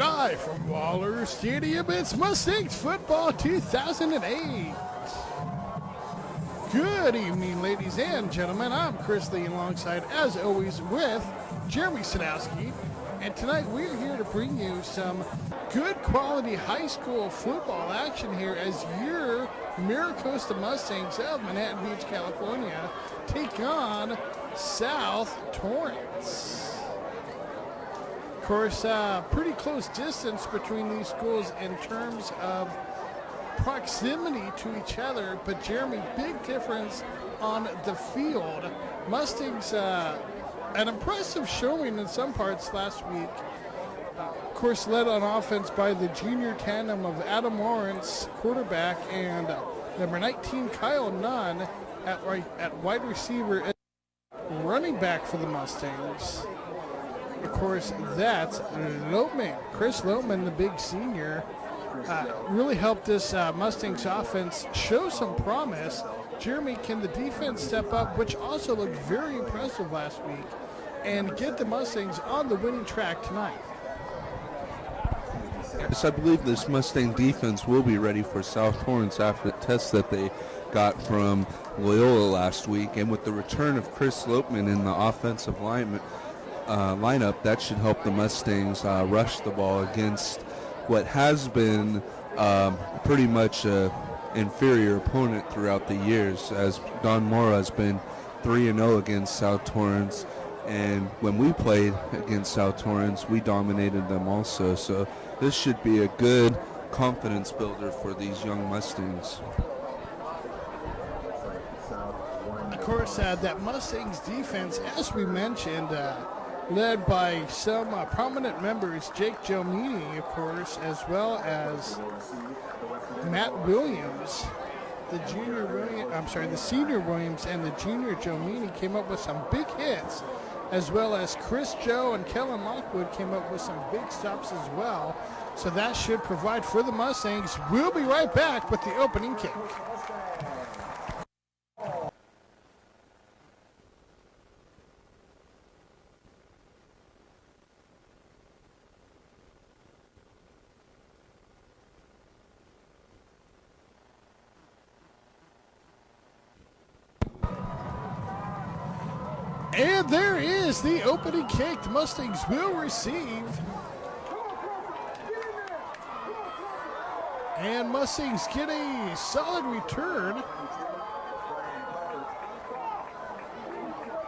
Live from Waller Stadium, it's Mustangs Football 2008. Good evening, ladies and gentlemen. I'm Chris Lee, alongside, as always, with Jeremy Sadowski. And tonight we're here to bring you some good quality high school football action here as your Maricosta Mustangs of Manhattan Beach, California take on South Torrance. Of course, pretty close distance between these schools in terms of proximity to each other, but Jeremy, big difference on the field. Mustangs, an impressive showing in some parts last week. Of course, led on offense by the junior tandem of Adam Lawrence, quarterback, and number 19, Kyle Nunn at wide receiver and running back for the Mustangs. Of course, that's Lopeman. Chris Lopeman, the big senior, really helped this Mustangs offense show some promise. Jeremy, can the defense step up, which also looked very impressive last week, and get the Mustangs on the winning track tonight? Yes, I believe this Mustang defense will be ready for South Torrance after the test that they got from Loyola last week. And with the return of Chris Lopeman in the offensive lineup, that should help the Mustangs rush the ball against what has been pretty much an inferior opponent throughout the years, as Don Mora has been 3-0 against South Torrance. And when we played against South Torrance, we dominated them also. So this should be a good confidence builder for these young Mustangs. Of course, that Mustangs defense, as we mentioned, led by some prominent members, Jake Jomini, of course, as well as Matt Williams, the senior Williams and the junior Jomini came up with some big hits, as well as Chris Joe and Kellen Lockwood came up with some big stops as well. So that should provide for the Mustangs. We'll be right back with the opening kick. And there is the opening kick. The Mustangs will receive. And Mustangs get a solid return.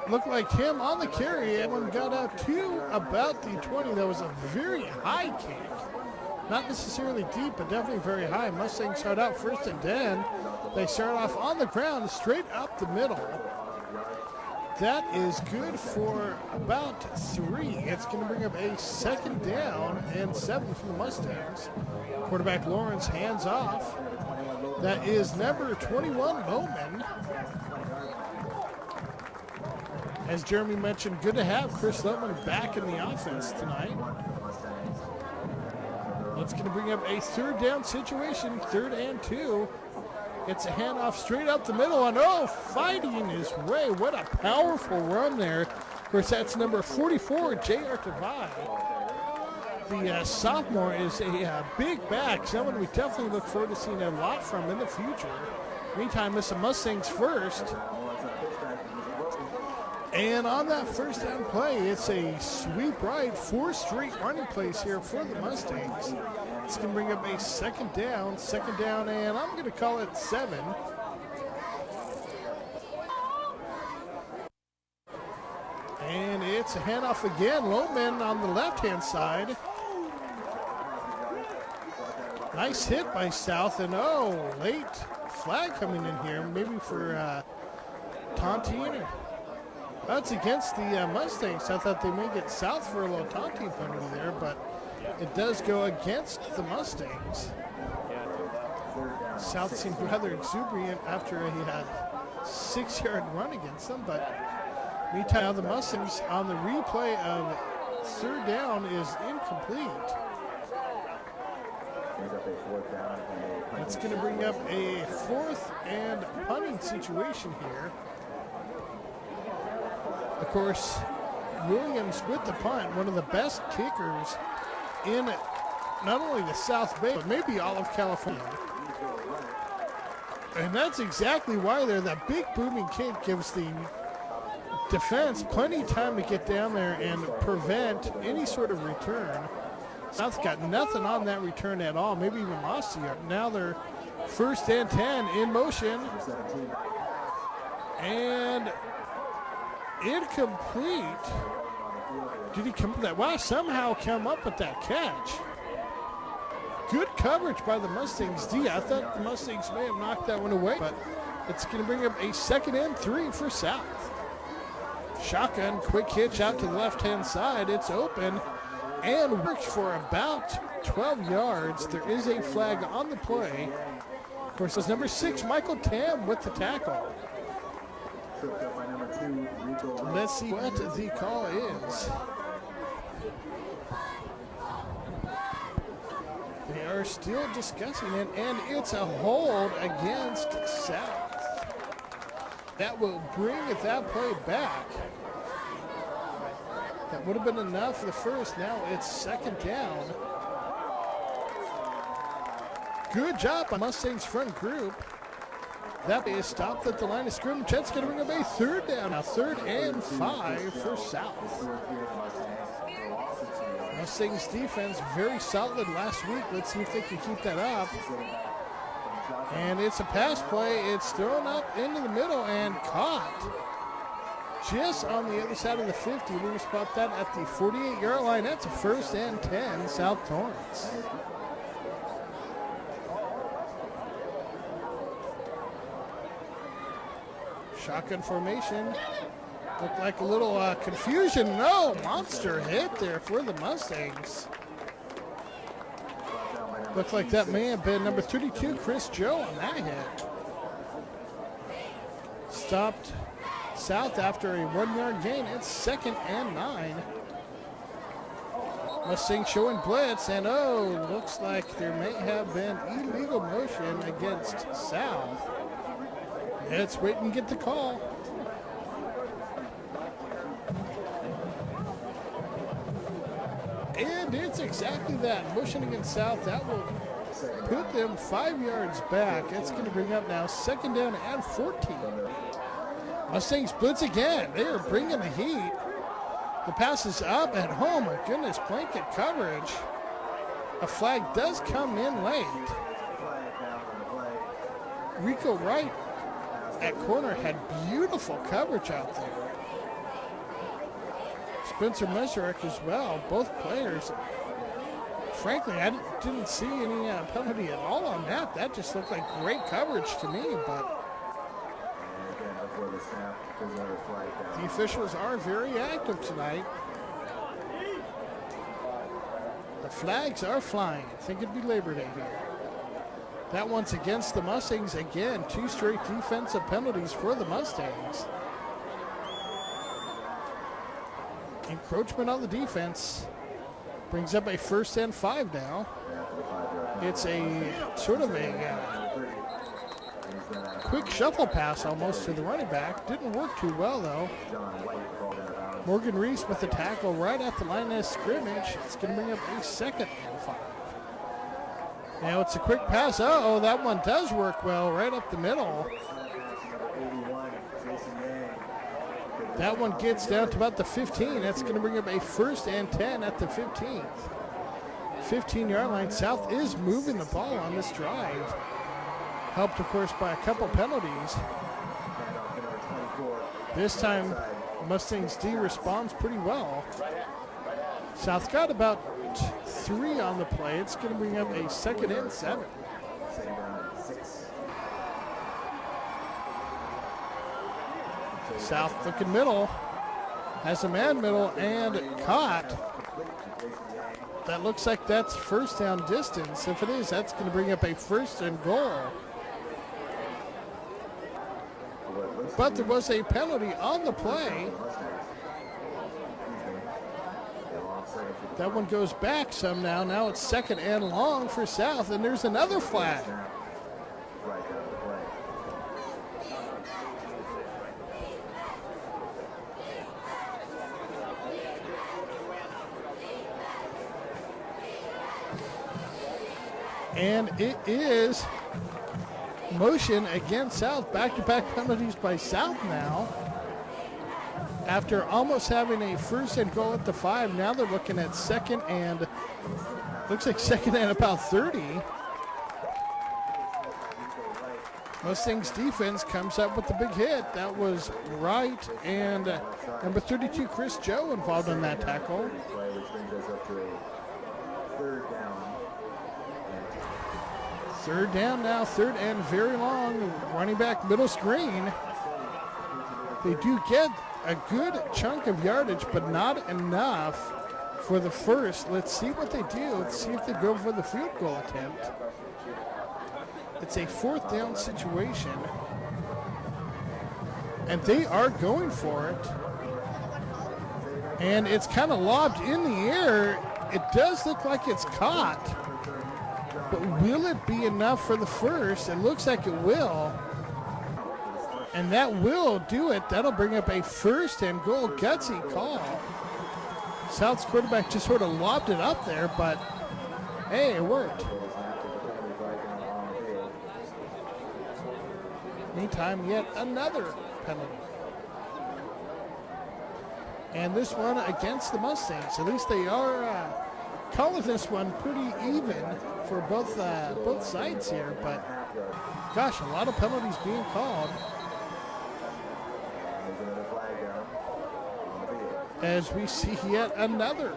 Looked like him on the carry. Everyone got out to about the 20. That was a very high kick. Not necessarily deep, but definitely very high. Mustangs start out first and 10. They start off on the ground, straight up the middle. That is good for about 3. It's going to bring up a second down and 7 for the Mustangs. Quarterback Lawrence hands off. That is number 21, Bowman. As Jeremy mentioned, good to have Chris Lopeman back in the offense tonight. It's going to bring up a third down situation, 3rd and 2. It's a handoff straight up the middle, and fighting his way. What a powerful run there. Of course, that's number 44, J.R. Tavai. The sophomore is a big back, someone we definitely look forward to seeing a lot from in the future. Meantime, it's the Mustangs first. And on that first down play, it's a sweep right, 4 straight running plays here for the Mustangs. It's going to bring up a second down, and I'm going to call it 7. And it's a handoff again. Lopeman on the left-hand side. Nice hit by South, and late flag coming in here, maybe for taunting. That's against the Mustangs. I thought they may get South for a little taunting penalty there, but it does go against the Mustangs. South seemed rather exuberant after a 6-yard run against them, but meantime, the Mustangs on the replay of 3rd down is incomplete. That's going to bring up a 4th and punting situation here. Of course, Williams with the punt, one of the best kickers in not only the South Bay, but maybe all of California. And that's exactly why there. That big booming kick gives the defense plenty of time to get down there and prevent any sort of return. South got nothing on that return at all, maybe even lost a yard. Now they're 1st and 10 in motion. And incomplete. Did he come up with that? Wow, somehow come up with that catch. Good coverage by the Mustangs D. I thought the Mustangs may have knocked that one away, but it's going to bring up a 2nd and 3 for South. Shotgun, quick hitch out to the left-hand side. It's open and works for about 12 yards. There is a flag on the play. Of course, it's number 6, Michael Tam with the tackle. Let's see what the call is. They are still discussing it, and it's a hold against South. That will bring that play back. That would have been enough for the first. Now it's 2nd down. Good job by Mustangs front group. That is stopped at the line of scrimmage. That's going to bring up a 3rd down. Now 3rd and 5 for South. Mustangs defense very solid last week. Let's see if they can keep that up. And it's a pass play. It's thrown up into the middle and caught just on the other side of the 50. We're going to spot that at the 48-yard line. That's a 1st and 10, South Torrance. Shotgun formation. Looked like a little confusion. No, monster hit there for the Mustangs. Looked like that may have been number 32, Chris Joe, on that hit. Stopped South after a 1-yard gain. It's 2nd and 9. Mustangs showing blitz, and looks like there may have been illegal motion against South. Let's wait and get the call. And it's exactly that. Motion against South. That will put them 5 yards back. It's going to bring up now 2nd down and 14. Mustangs blitz again. They are bringing the heat. The pass is up at home. My goodness, blanket coverage. A flag does come in late. Rico Wright at corner had beautiful coverage out there. Spencer Meserek as well, both players. Frankly, I didn't see any penalty at all on that. That just looked like great coverage to me, but the officials are very active tonight. The flags are flying. I think it'd be Labor Day here. That one's against the Mustangs. Again, 2 straight defensive penalties for the Mustangs. Encroachment on the defense brings up a 1st and 5 now. It's a sort of a quick shuffle pass almost to the running back. Didn't work too well though. Morgan Reese with the tackle right at the line of scrimmage. It's going to bring up a 2nd and 5. Now it's a quick pass. That one does work well right up the middle. That one gets down to about the 15. That's going to bring up a 1st and 10 at the 15th. 15-yard line. South is moving the ball on this drive. Helped, of course, by a couple penalties. This time, Mustangs D responds pretty well. South got about 3 on the play. It's going to bring up a 2nd and 7. South looking middle. Has a man middle and caught. That looks like that's 1st down distance. If it is, that's going to bring up a 1st and goal. But there was a penalty on the play. That one goes back some now. Now it's 2nd and long for South, and there's another flag. And it is motion against South. Back-to-back penalties by South now. After almost having a first and goal at the 5, now they're looking at second and, looks like second and about 30. Mustangs defense comes up with the big hit. That was Wright and number 32, Chris Joe, involved in that tackle. Third down now, third and very long. Running back middle screen. They do get a good chunk of yardage, but not enough for the first. Let's see what they do. Let's see if they go for the field goal attempt. It's a fourth down situation, and they are going for it. And it's kind of lobbed in the air. It does look like it's caught, but will it be enough for the first? It looks like it will. And that will do it. That'll bring up a first and goal. Gutsy call. South's quarterback just sort of lobbed it up there, but hey, it worked. Meantime, yet another penalty. And this one against the Mustangs. At least they are calling this one pretty even for both sides here. But gosh, a lot of penalties being called. As we see yet another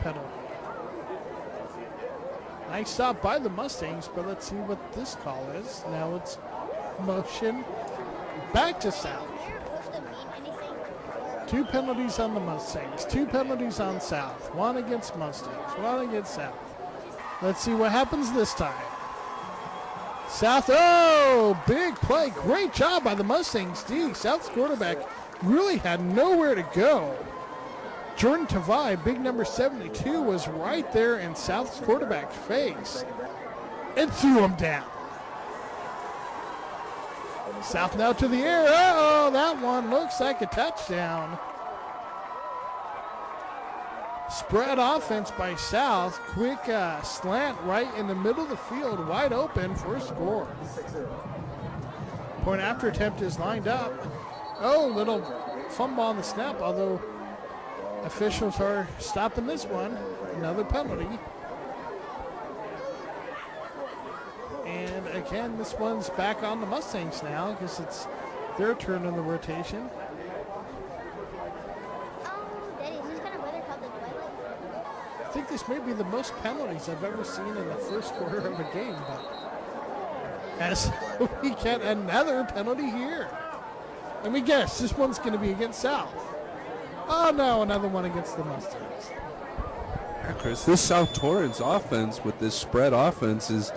penalty. Nice stop by the Mustangs, but let's see what this call is. Now it's motion back to South. 2 penalties on the Mustangs, 2 penalties on South. 1 against Mustangs, 1 against South. Let's see what happens this time. South, oh, big play. Great job by the Mustangs D. South's quarterback really had nowhere to go. Jordan Tavai, big number 72, was right there in South's quarterback's face and threw him down. South now to the air. Uh-oh, that one looks like a touchdown. Spread offense by South. Quick slant right in the middle of the field, wide open for a score. Point after attempt is lined up. Oh, little fumble on the snap, although officials are stopping this one. Another penalty. And again, this one's back on the Mustangs now because it's their turn in the rotation. I think this may be the most penalties I've ever seen in the first quarter of a game, but as we get another penalty here. Let me guess, this one's going to be against South. Oh no, another one against the Mustangs. Yeah, Chris, this South Torrance offense with this spread offense is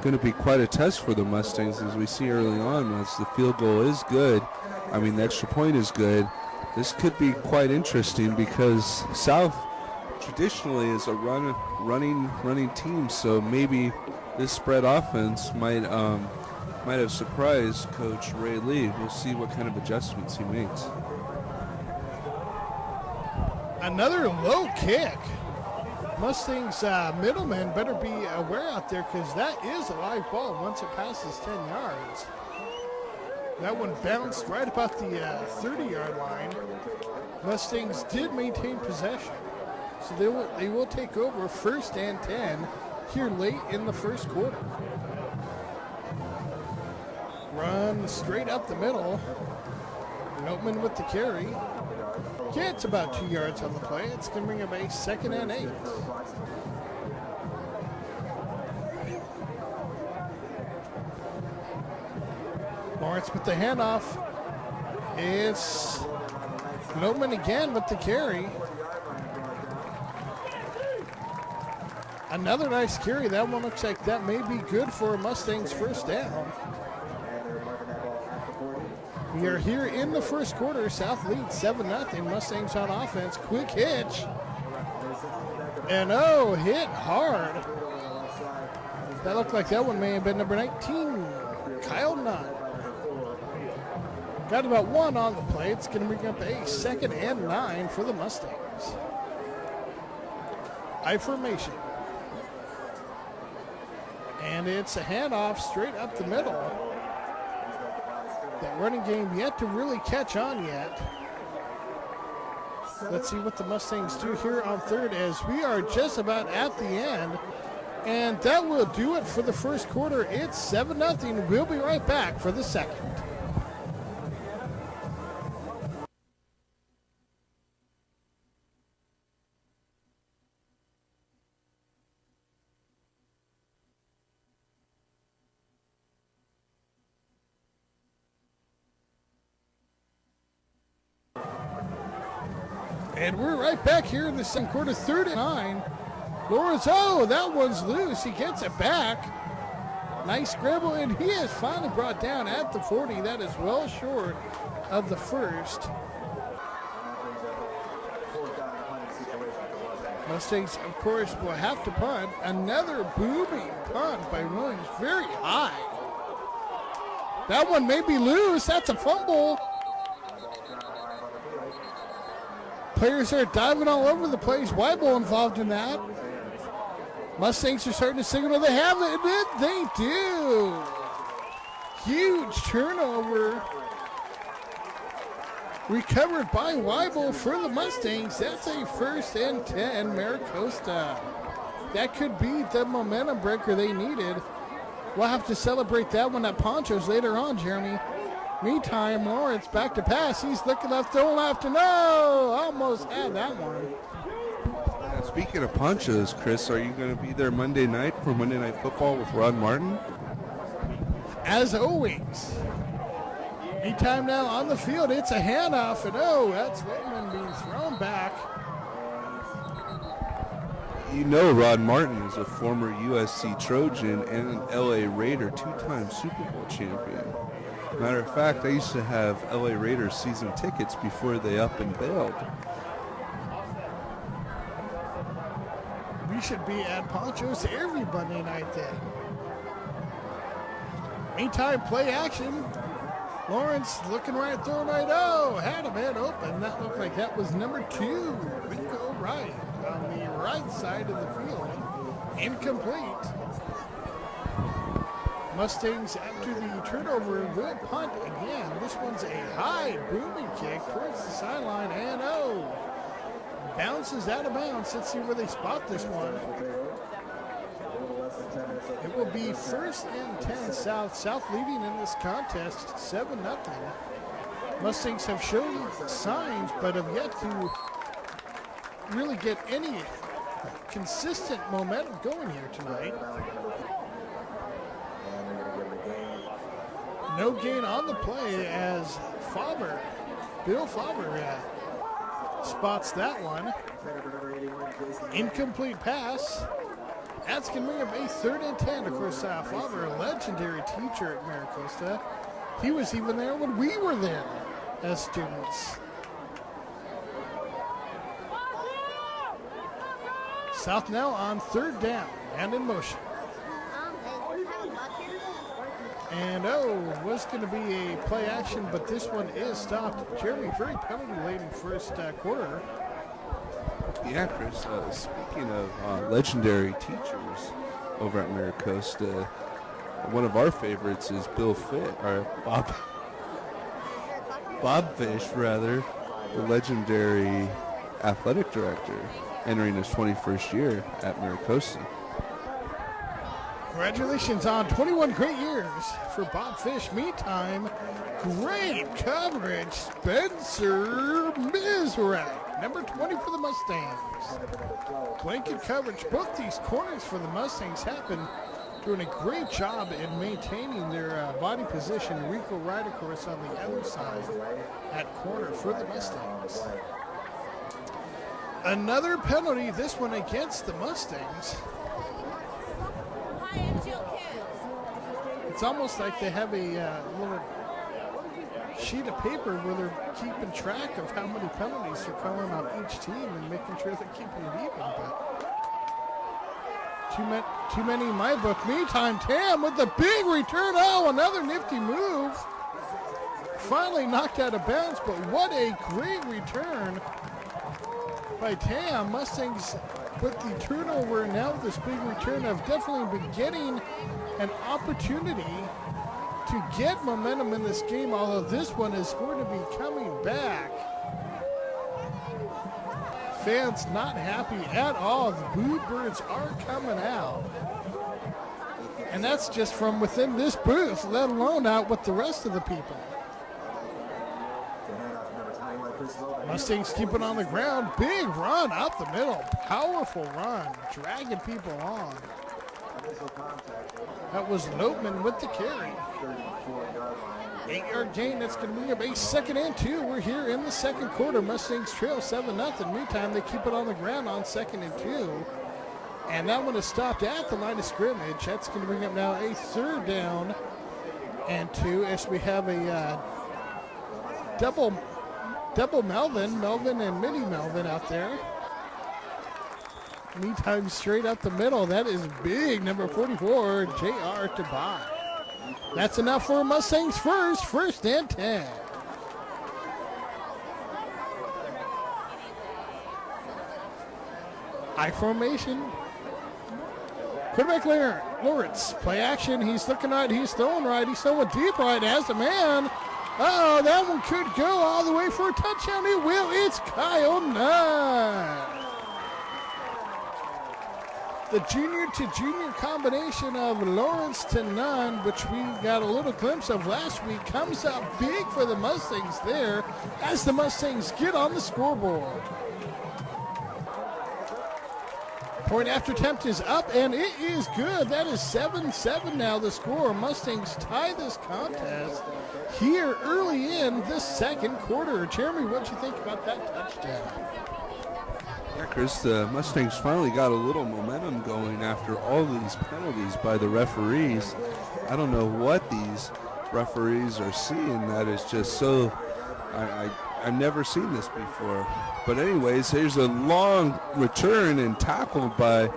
going to be quite a test for the Mustangs, as we see early on. Once the field goal is good, the extra point is good, this could be quite interesting because South traditionally is a running team, so maybe this spread offense might have surprised Coach Ray Lee. We'll see what kind of adjustments he makes. Another low kick. Mustangs middlemen better be aware out there because that is a live ball once it passes 10 yards. That one bounced right about the 30-yard line. Mustangs did maintain possession, so they will take over first and 10 here late in the first quarter. Run straight up the middle. Notman with the carry. Gets about 2 yards on the play. It's going to bring up a second and 8. Lawrence with the handoff. It's Notman again with the carry. Another nice carry. That one looks like that may be good for Mustangs first down. We are here in the first quarter. South leads 7-0. Mustangs on offense. Quick hitch. And oh, hit hard. That looked like that one may have been number 19, Kyle Nunn. Got about 1 on the play. It's going to bring up a second and 9 for the Mustangs. I formation. And it's a handoff straight up the middle. That running game yet to really catch on yet. Let's see what the Mustangs do here on third as we are just about at the end. And that will do it for the first quarter. It's 7-0. We'll be right back for the second. And we're right back here in the second quarter, 3-9. Torrance, that one's loose. He gets it back. Nice scramble, and he is finally brought down at the 40. That is well short of the first. Mustangs, of course, will have to punt. Another booming punt by Williams, very high. That one may be loose. That's a fumble. Players are diving all over the place. Weibel involved in that. Mustangs are starting to signal they have it, and they do. Huge turnover. Recovered by Weibel for the Mustangs. That's a 1st and 10, Maricosta. That could be the momentum breaker they needed. We'll have to celebrate that one at Poncho's later on, Jeremy. Meantime, Lawrence back to pass. He's looking left, throwing left, and almost had that one. Speaking of Ponchos, Chris, are you going to be there Monday night for Monday Night Football with Rod Martin? As always. Meantime now on the field, it's a handoff, and that's Whitman being thrown back. You know Rod Martin is a former USC Trojan and an LA Raider, 2-time Super Bowl champion. Matter of fact, I used to have LA Raiders season tickets before they up and bailed. We should be at Poncho's every Monday night then. Meantime, play action. Lawrence looking right, throwing right. Had a man open. That looked like that was number 2, Rico Wright, on the right side of the field. Incomplete. Mustangs, after the turnover, will punt again. This one's a high booming kick towards the sideline, and bounces out of bounds. Let's see where they spot this one. It will be 1st and 10 South. South leading in this contest, 7-0. Mustangs have shown signs, but have yet to really get any consistent momentum going here tonight. No gain on the play as Bill Faber spots that one. Incomplete pass. That's going to bring up a 3rd and 10. Of course, Faber, a legendary teacher at Maricosta. He was even there when we were there as students. South now on 3rd down and in motion. And was going to be a play action, but this one is stopped. Jeremy, very penalty-laden first quarter. Yeah, Chris, speaking of legendary teachers over at Maricosta, one of our favorites is Bob Fish, rather, the legendary athletic director, entering his 21st year at Maricosta. Congratulations on 21 great years for Bob Fish. Meantime, great coverage, Spencer Mizrak, number 20 for the Mustangs. Blanket coverage. Both these corners for the Mustangs have been doing a great job in maintaining their body position. Rico Wright, of course, on the other side at corner for the Mustangs. Another penalty, this one against the Mustangs. It's almost like they have a little sheet of paper where they're keeping track of how many penalties they're calling on each team and making sure they're keeping it even, but too many in my book. Meantime, Tam with the big return. Another nifty move. Finally knocked out of bounds, but what a great return by Tam. Mustangs with the turnover, and now with this big return, have definitely been getting an opportunity to get momentum in this game, although this one is going to be coming back. Fans not happy at all. The boo birds are coming out. And that's just from within this booth, let alone out with the rest of the people. Mustangs keep it on the ground. Big run up the middle. Powerful run. Dragging people on. That was Lopeman with the carry. 8-yard gain. That's going to bring up a 2nd and 2. We're here in the second quarter. Mustangs trail 7-0. Meantime, they keep it on the ground on 2nd and 2. And that one is stopped at the line of scrimmage. That's going to bring up now a 3rd down and 2 as we have a double Melvin and mini Melvin out there. Meantime, straight up the middle. That is big, number 44, J.R. Tabai. That's enough for Mustangs first and 10. High formation. Quarterback Lawrence, play action. He's looking right, he's throwing right, he's throwing deep right, has a man. Oh, that one could go all the way for a touchdown. It will. It's Kyle Nunn. The junior to junior combination of Lawrence to Nunn, which we got a little glimpse of last week, comes up big for the Mustangs there as the Mustangs get on the scoreboard. Point after attempt is up, and it is good. That is 7-7 now the score. Mustangs tie this contest here early in the second quarter. Jeremy, what do you think about that touchdown? Yeah, Chris, the Mustangs finally got a little momentum going after all these penalties by the referees. I don't know what these referees are seeing that is just so, I've never seen this before. But anyways, here's a long return and tackled by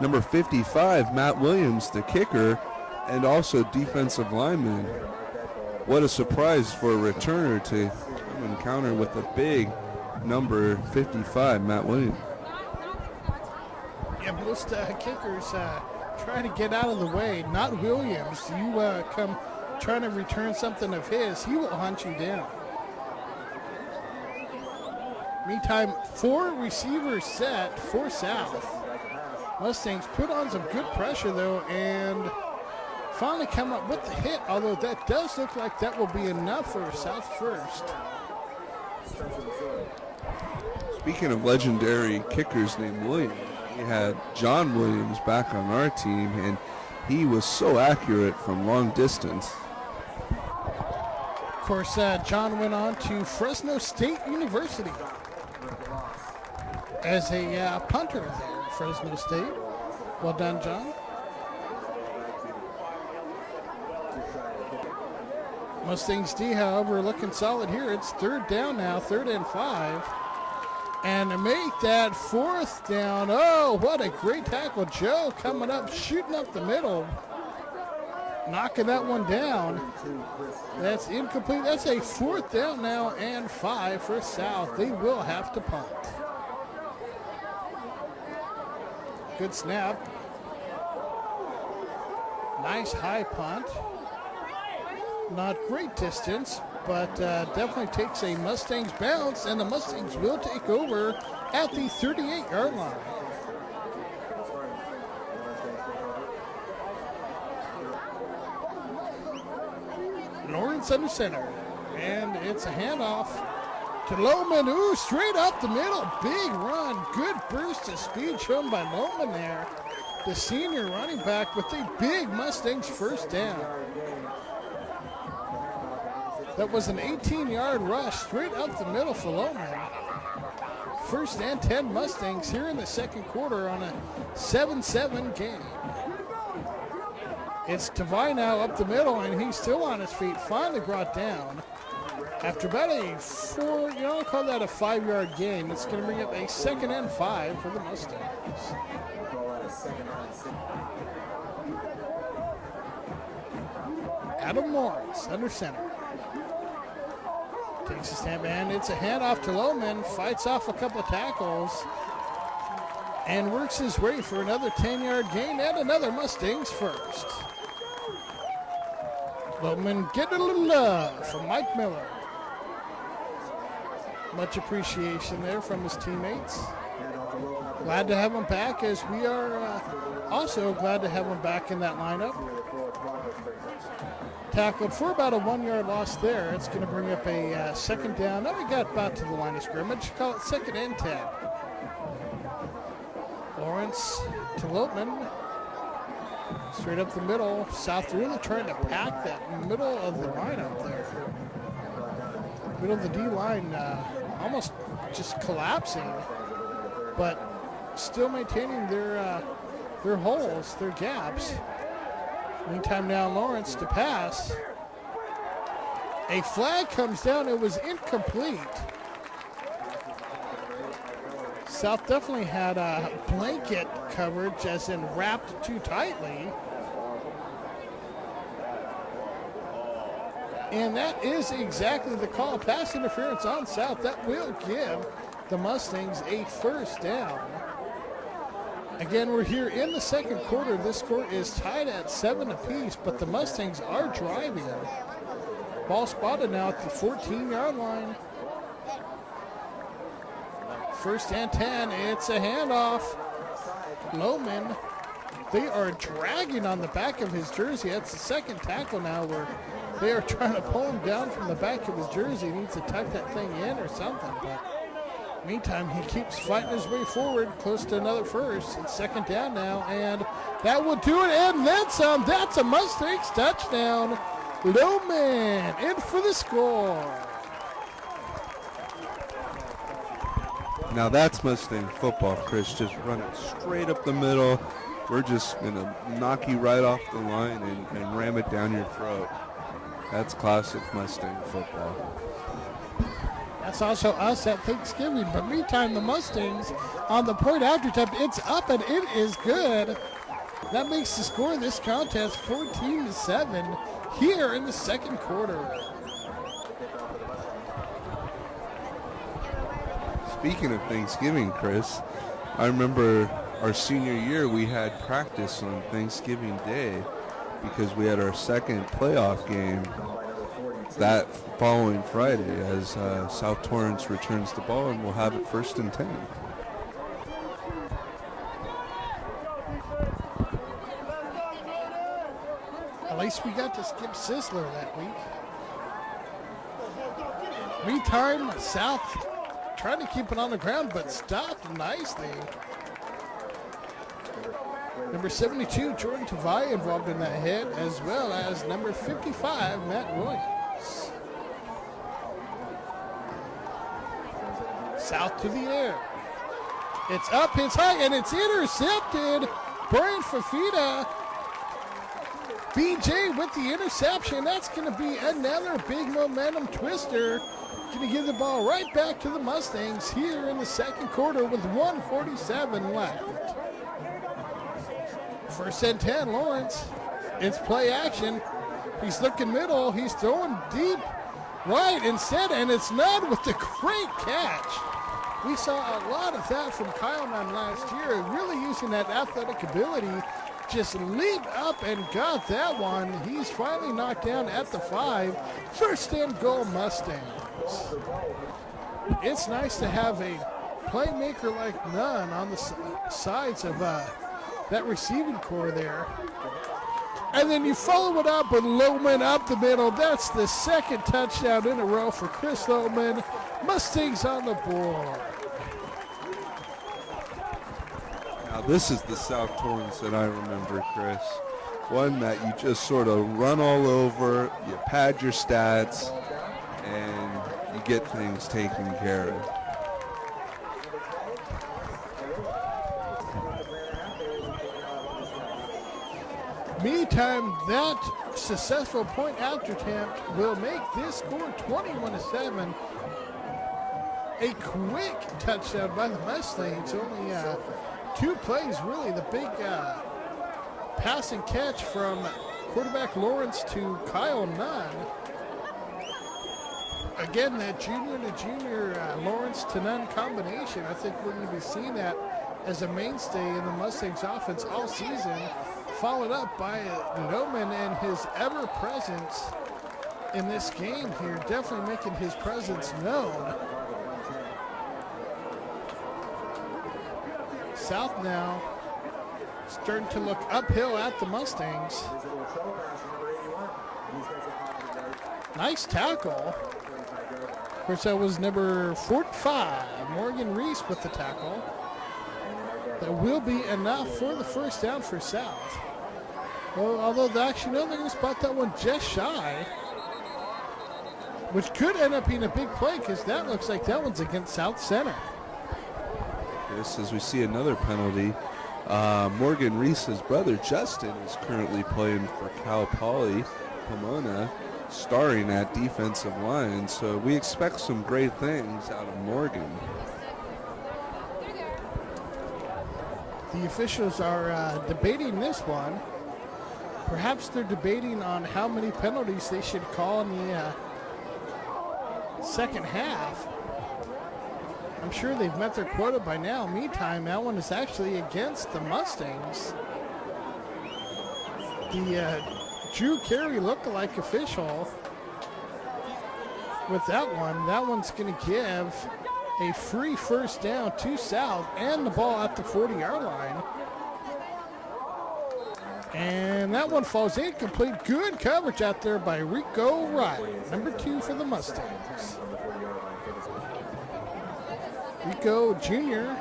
number 55, Matt Williams, the kicker, and also defensive lineman. What a surprise for a returner to encounter with a big number 55, Matt Williams. Yeah, most kickers try to get out of the way. Not Williams. You come trying to return something of his, he will hunt you down. Meantime, 4 receivers set for South. Mustangs put on some good pressure, though, and finally come up with the hit, although that does look like that will be enough for South first. Speaking of legendary kickers named Williams, we had John Williams back on our team, and he was so accurate from long distance. Of course, John went on to Fresno State University as a punter there at Fresno State. Well done, John. Mustangs D, however, looking solid here. It's 3rd down now, 3rd and 5. And to make that 4th down, oh, what a great tackle. Joe coming up, shooting up the middle, knocking that one down. That's incomplete. That's a 4th down now and 5 for South. They will have to punt. Good snap. Nice high punt. Not great distance, but definitely takes a Mustangs bounce, and the Mustangs will take over at the 38-yard line. Lawrence under center, and it's a handoff to Loman. Ooh, straight up the middle, big run, good burst of speed shown by Loman there. The senior running back with a big Mustangs 1st down. That was an 18-yard rush straight up the middle for Loman. 1st and 10 Mustangs here in the second quarter on a 7-7 game. It's Tavai now up the middle, and he's still on his feet, finally brought down. After about a 4, I'll call that a 5-yard gain. It's going to bring up a 2nd and 5 for the Mustangs. Adam Lawrence under center. Takes a snap, and it's a handoff to Lohman. Fights off a couple of tackles and works his way for another 10-yard gain and another Mustangs first. Lohman getting a little love from Mike Miller. Much appreciation there from his teammates. Glad to have him back, as we are also glad to have him back in that lineup. Tackled for about a 1-yard loss there. It's going to bring up a second down. Now we got about to the line of scrimmage. Call it 2nd and 10. Torrance to Lopman. Straight up the middle. South really trying to pack that middle of the lineup there. Middle of the D-line almost just collapsing, but still maintaining their holes, their gaps. Meantime now Lawrence to pass. A flag comes down. It was incomplete. South definitely had a blanket coverage, as in wrapped too tightly. And that is exactly the call. Pass interference on South. That will give the Mustangs a first down. Again, we're here in the second quarter. This score is tied at 7 apiece, but the Mustangs are driving. Ball spotted now at the 14-yard line. 1st and 10. It's a handoff. Lohman. They are dragging on the back of his jersey. That's the second tackle now where they are trying to pull him down from the back of his jersey. He needs to tuck that thing in or something. But meantime, he keeps fighting his way forward, close to another first. It's 2nd down now, and that will do it, and then some. That's a Mustangs touchdown. Lohman in for the score. Now that's Mustang football, Chris. Just run it straight up the middle. We're just going to knock you right off the line and ram it down your throat. That's classic Mustang football. That's also us at Thanksgiving. But meantime, the Mustangs on the point after attempt, it's up and it is good. That makes the score of this contest 14-7 here in the second quarter. Speaking of Thanksgiving, Chris, I remember our senior year we had practice on Thanksgiving Day because we had our second playoff game that following Friday as South Torrance returns the ball, and we'll have it 1st and 10. At least we got to skip Sisler that week. Meantime, South trying to keep it on the ground, but stopped nicely. Number 72, Jordan Tavai, involved in that hit, as well as number 55, Matt Williams. South to the air. It's up, it's high, and it's intercepted. Brian Fafita. BJ with the interception. That's going to be another big momentum twister. Going to give the ball right back to the Mustangs here in the second quarter with 1:47 left. 1st and 10, Lawrence. It's play action. He's looking middle. He's throwing deep right instead, and it's Nudd with the great catch. We saw a lot of that from Kyle Nunn last year, really using that athletic ability. Just leaped up and got that one. He's finally knocked down at the 5. 1st and goal, Mustangs. It's nice to have a playmaker like Nunn on the sides of that receiving core there. And then you follow it up with Lohman up the middle. That's the second touchdown in a row for Chris Lohman. Mustangs on the board. Now this is the South Torrance that I remember, Chris. One that you just sort of run all over, you pad your stats, and you get things taken care of. Meantime, that successful point after attempt will make this score 21-7. A quick touchdown by the Mustangs. Only 2 plays, really. The big pass and catch from quarterback Lawrence to Kyle Nunn. Again, that junior to junior, Lawrence to none combination, I think we're going to be seeing that as a mainstay in the Mustangs offense all season, followed up by Noman and his ever presence in this game here, definitely making his presence known. South now starting to look uphill at the Mustangs. Nice tackle. Of course, that was number 45, Morgan Reese with the tackle. That will be enough for the first down for South. Well, although they're going to spot that one just shy, which could end up being a big play because that looks like that one's against South Center. Yes, as we see another penalty. Morgan Reese's brother, Justin, is currently playing for Cal Poly Pomona, starring at defensive line. So we expect some great things out of Morgan. The officials are debating this one. Perhaps they're debating on how many penalties they should call in the second half. I'm sure they've met their quota by now. Meantime, that one is actually against the Mustangs. The Drew Carey lookalike official with that one's going to give a free first down to South and the ball at the 40-yard line. And that one falls incomplete. Good coverage out there by Rico Riley, number 2 for the Mustangs. Rico Jr.,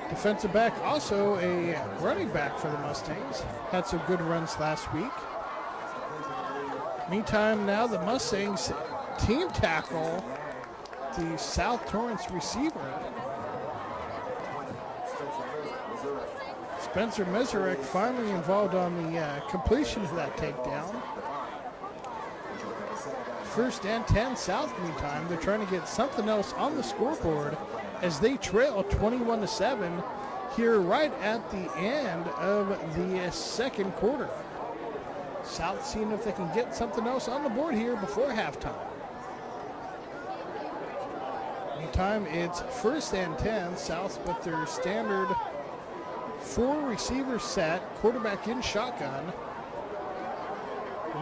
defensive back, also a running back for the Mustangs. Had some good runs last week. Meantime, now the Mustangs team tackle the South Torrance receiver. Spencer Meserek finally involved on the completion of that takedown. First and 10 South. Meantime, they're trying to get something else on the scoreboard as they trail 21-7 here right at the end of the second quarter. South seeing if they can get something else on the board here before halftime. Meantime, it's first and 10. South with their standard 4 receiver set, quarterback in shotgun.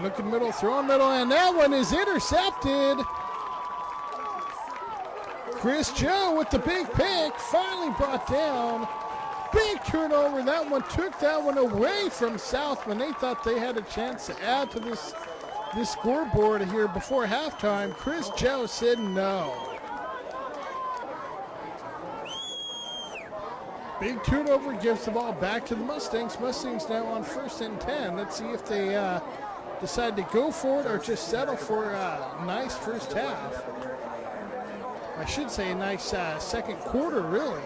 Looking middle, throwing middle, and that one is intercepted. Chris Joe with the big pick, finally brought down. Big turnover. That one took that one away from South when they thought they had a chance to add to this scoreboard here before halftime. Chris Joe said no. Big turnover gives the ball back to the Mustangs. Mustangs now on first and 10. Let's see if they decide to go for it or just settle for a nice first half. I should say a nice second quarter, really.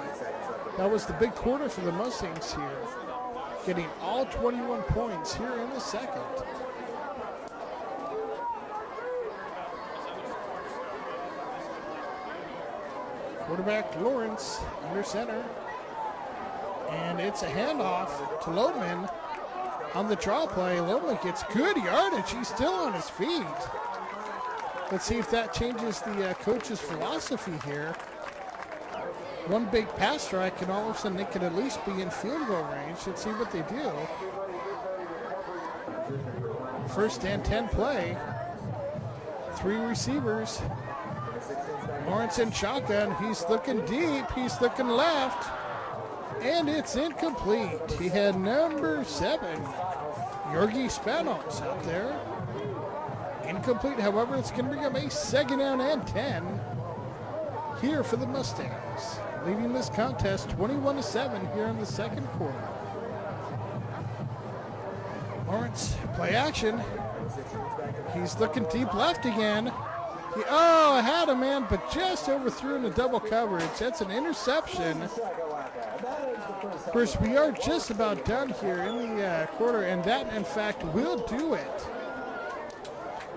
That was the big quarter for the Mustangs here, getting all 21 points here in the second. Quarterback Lawrence under center. And it's a handoff to Lodeman on the draw play. Lodeman gets good yardage. He's still on his feet. Let's see if that changes the coach's philosophy here. One big pass strike, and all of a sudden they could at least be in field goal range. Let's see what they do. First and 10 play. 3 receivers. Lawrence in shotgun. He's looking deep. He's looking left. And it's incomplete. He had number 7, Yorgi Spanos, out there. Incomplete, however, it's going to bring up a second down and 10 here for the Mustangs, leading this contest 21-7 here in the second quarter. Lawrence, play action. He's looking deep left again. I had a man, but just overthrew in the double coverage. That's an interception. Of course, we are just about done here in the quarter, and that, in fact, will do it.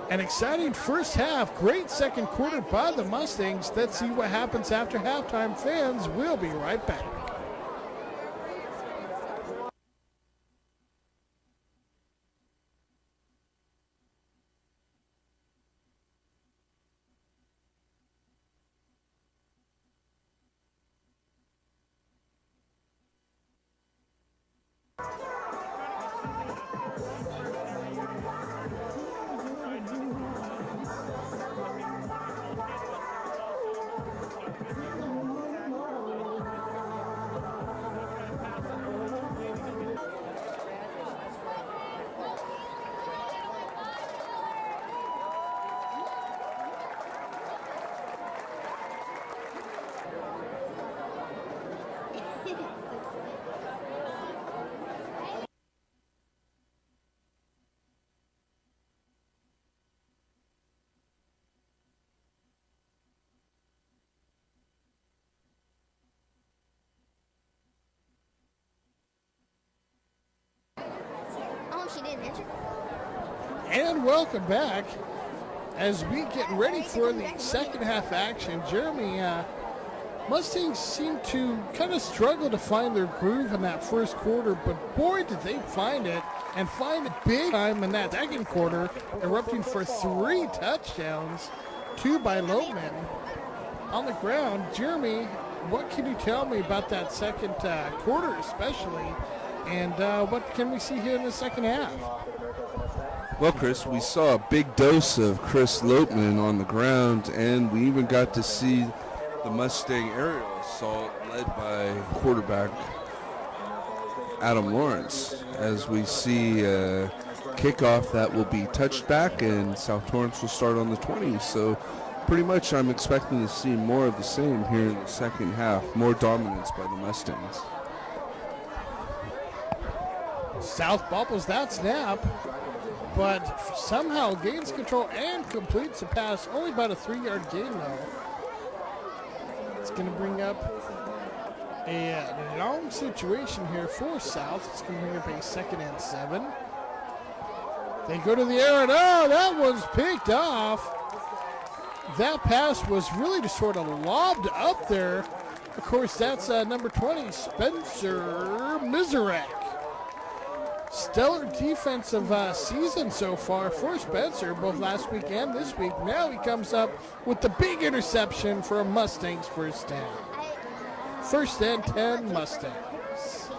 An exciting first half, great second quarter by the Mustangs. Let's see what happens after halftime. Fans, we'll be right back. And welcome back as we get ready for the second half action. Jeremy, Mustangs seem to kind of struggle to find their groove in that first quarter, but boy, did they find it, and find it big time in that second quarter, erupting for 3 touchdowns, 2 by Loman. On the ground, Jeremy, what can you tell me about that second quarter especially, and what can we see here in the second half? Well, Chris, we saw a big dose of Chris Lopeman on the ground, and we even got to see the Mustang aerial assault led by quarterback Adam Lawrence, as we see a kickoff that will be touched back, and South Torrance will start on the 20. So pretty much I'm expecting to see more of the same here in the second half, more dominance by the Mustangs. South bobbles that snap, but somehow gains control and completes the pass. Only about a 3-yard gain, though. It's going to bring up a long situation here for South. It's going to bring up a 2nd and 7. They go to the air, and that was picked off. That pass was really just sort of lobbed up there. Of course, that's number 20, Spencer Mizarek. Stellar defensive season so far for Spencer, both last week and this week. Now he comes up with the big interception for a Mustangs first down. 1st and 10 Mustangs.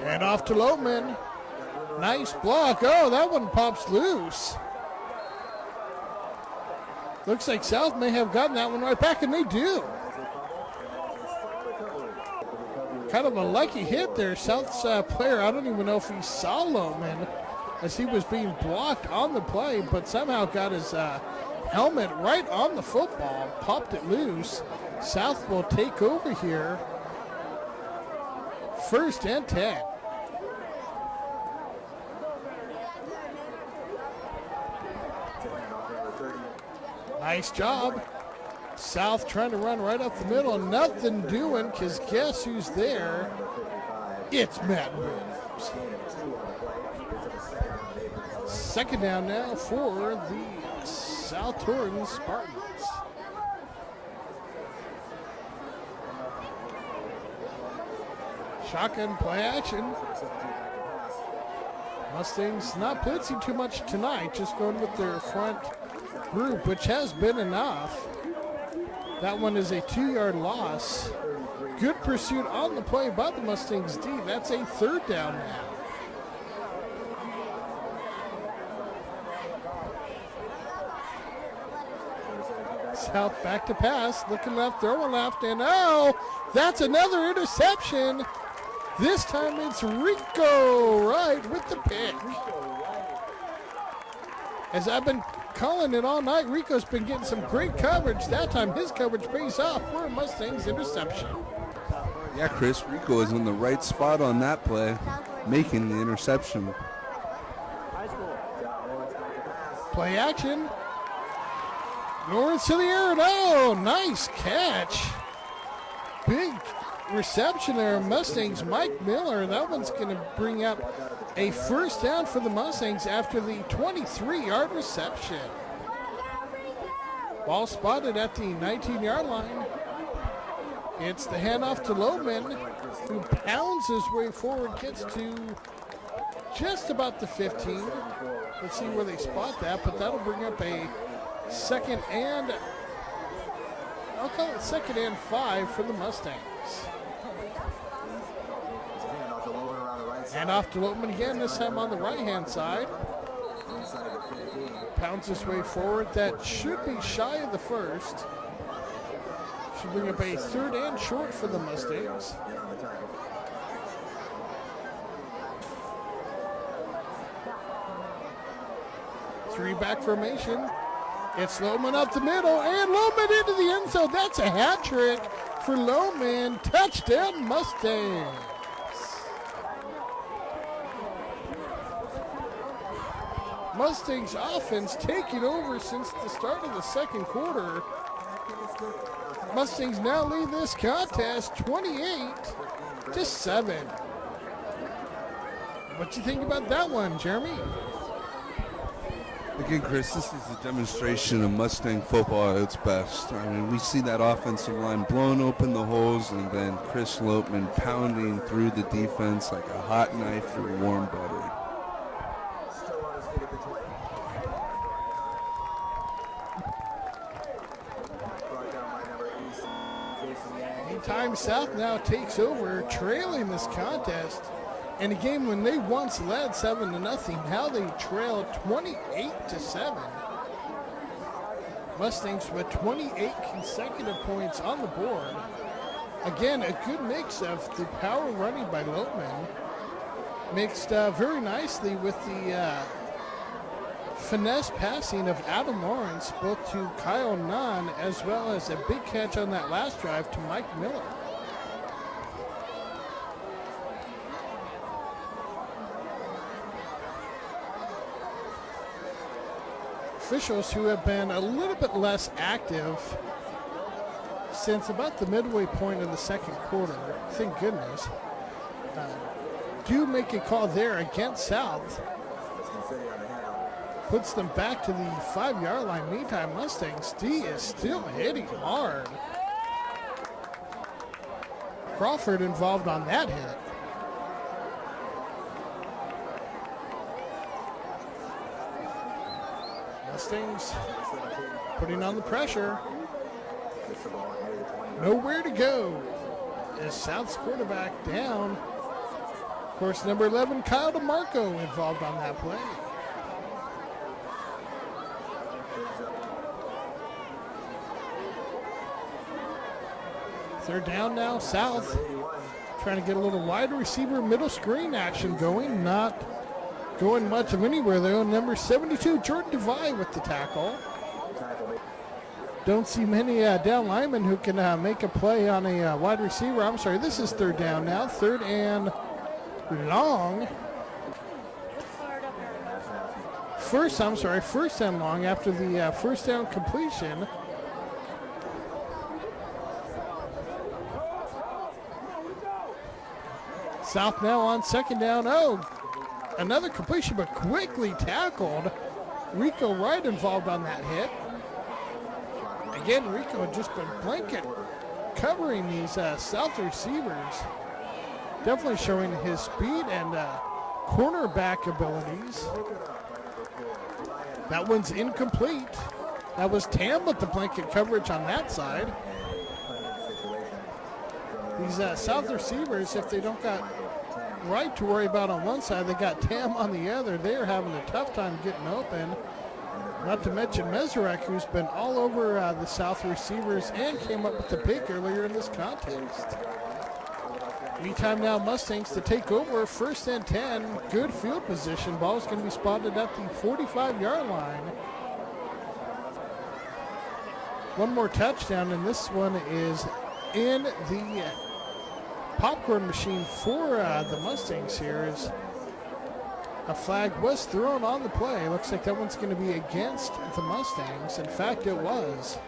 And off to Loman. Nice block. Oh, that one pops loose. Looks like South may have gotten that one right back, and they do. Kind of a lucky hit there. South's player, I don't even know if he saw Loman as he was being blocked on the play, but somehow got his helmet right on the football, popped it loose. South will take over here. 1st and 10. Nice job. South trying to run right up the middle, nothing doing, because guess who's there? It's Matt Williams. 2nd down now for the South Torrance Spartans. Shotgun play action. Mustangs not blitzing too much tonight, just going with their front group, which has been enough. That one is a 2-yard loss. Good pursuit on the play by the Mustangs D. That's a 3rd down now. South back to pass, looking left, throwing left, and that's another interception. This time it's Rico Wright with the pick. As I've been calling it all night, Rico's been getting some great coverage. That time his coverage pays off for a Mustangs interception. Yeah, Chris, Rico is in the right spot on that play, making the interception. Play action. Lawrence to the air, and nice catch. Big reception there, Mustangs. Mike Miller, that one's going to bring up a 1st down for the Mustangs after the 23-yard reception. Ball spotted at the 19-yard line. It's the handoff to Loman, who pounds his way forward, gets to just about the 15. Let's see where they spot that, but that'll bring up a 2nd and, I'll call it 2nd and 5 for the Mustangs. And off to Loman again, this time on the right-hand side. Pounds his way forward. That should be shy of the 1st. Should bring up a 3rd and short for the Mustangs. Three-back formation. It's Loman up the middle, and Loman into the end zone. That's a hat trick for Loman. Touchdown, Mustangs. Mustangs offense taking over since the start of the second quarter. Mustangs now lead this contest 28-7. What do you think about that one, Jeremy? Again, Chris, this is a demonstration of Mustang football at its best. I mean, we see that offensive line blowing open the holes, and then Chris Lopeman pounding through the defense like a hot knife through warm butter. Time South now takes over, trailing this contest. In a game when they once led 7-0, now they trail 28-7. Mustangs with 28 consecutive points on the board. Again, a good mix of the power running by Lopeman, mixed very nicely with the finesse passing of Adam Lawrence, both to Kyle Nunn, as well as a big catch on that last drive to Mike Miller. Officials who have been a little bit less active since about the midway point of the second quarter, thank goodness, do make a call there against South. Puts them back to the 5-yard line. Meantime, Mustangs D is still hitting hard. Crawford involved on that hit. Mustangs putting on the pressure. Nowhere to go as South's quarterback down. Of course, number 11, Kyle DeMarco, involved on that play. They're down now, South. Trying to get a little wide receiver middle screen action going. Not going much of anywhere though. Number 72, Jordan DeVay with the tackle. Don't see many down linemen who can make a play on a wide receiver. I'm sorry, this is third down now. Third and long. First and long after the first down completion. South now on second down. Oh, another completion, but quickly tackled. Rico Wright involved on that hit. Again, Rico had just been blanket covering these South receivers. Definitely showing his speed and cornerback abilities. That one's incomplete. That was Tam with the blanket coverage on that side. These South receivers, if they don't got Wright to worry about on one side, they got Tam on the other. They're having a tough time getting open. Not to mention Meserek, who's been all over the South receivers and came up with the pick earlier in this contest. Meantime now, Mustangs to take over, 1st and 10. Good field position. Ball's going to be spotted at the 45-yard line. One more touchdown, and this one is in the popcorn machine for the Mustangs here. As a flag was thrown on the play. Looks like that one's going to be against the Mustangs. In fact, it was.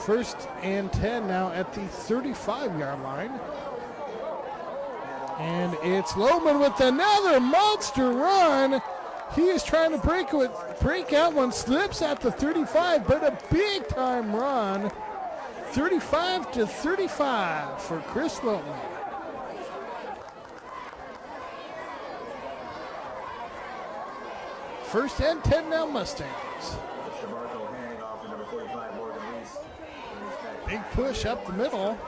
1st and 10 now at the 35-yard line. And it's Lopeman with another monster run. He is trying to break out one, slips at the 35, but a big-time run. 35-35 for Chris Lopeman. First and 10 now, Mustangs. Big push up the middle.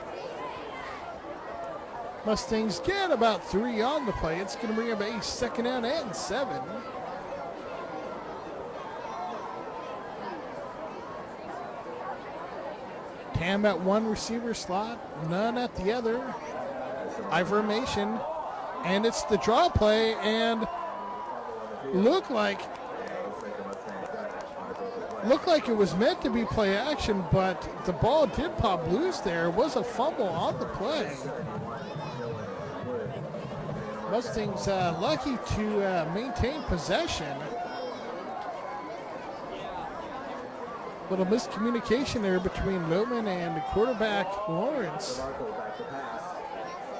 Mustangs get about 3 on the play. It's going to bring up a 2nd down and 7. Tam at one receiver slot, none at the other. I-formation, and it's the draw play, and looked like it was meant to be play action, but the ball did pop loose there. It was a fumble on the play. Mustangs lucky to maintain possession. Little miscommunication there between Lopeman and quarterback Lawrence.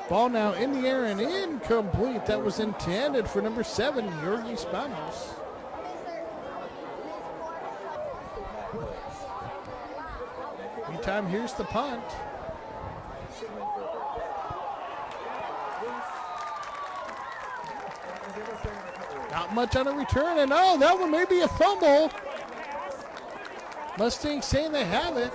Ball now in the air and incomplete. That was intended for number 7, Yorgi Spanos. Meantime, here's the punt. Not much on a return, and oh, that one may be a fumble. Mustangs saying they have it.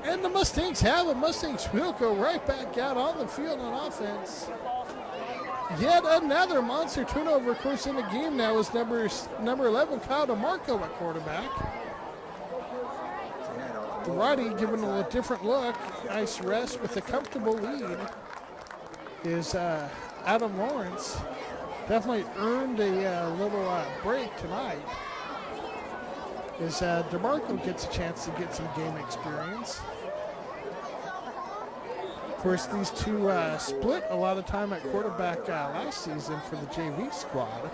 And the Mustangs have it. Mustangs will go right back out on the field on offense. Yet another monster turnover, of course, in the game now is number 11, Kyle DeMarco at quarterback. The righty giving a different look. Nice rest with a comfortable lead is Adam Lawrence. Definitely earned a little break tonight as DeMarco gets a chance to get some game experience. Of course, these two split a lot of time at quarterback last season for the JV squad.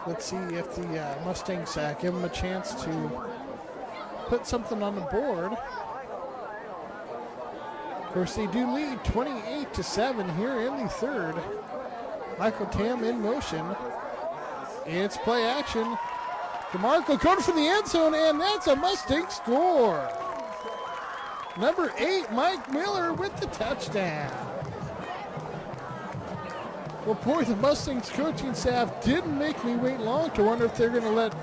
Let's see if the Mustangs give them a chance to put something on the board. Of course, they do lead 28-7 here in the third. Michael Tam in motion. It's play action. DeMarco going for the end zone, and that's a Mustang score. Number 8, Mike Miller with the touchdown. Well, boy, the Mustangs coaching staff didn't make me wait long to wonder if they're going to let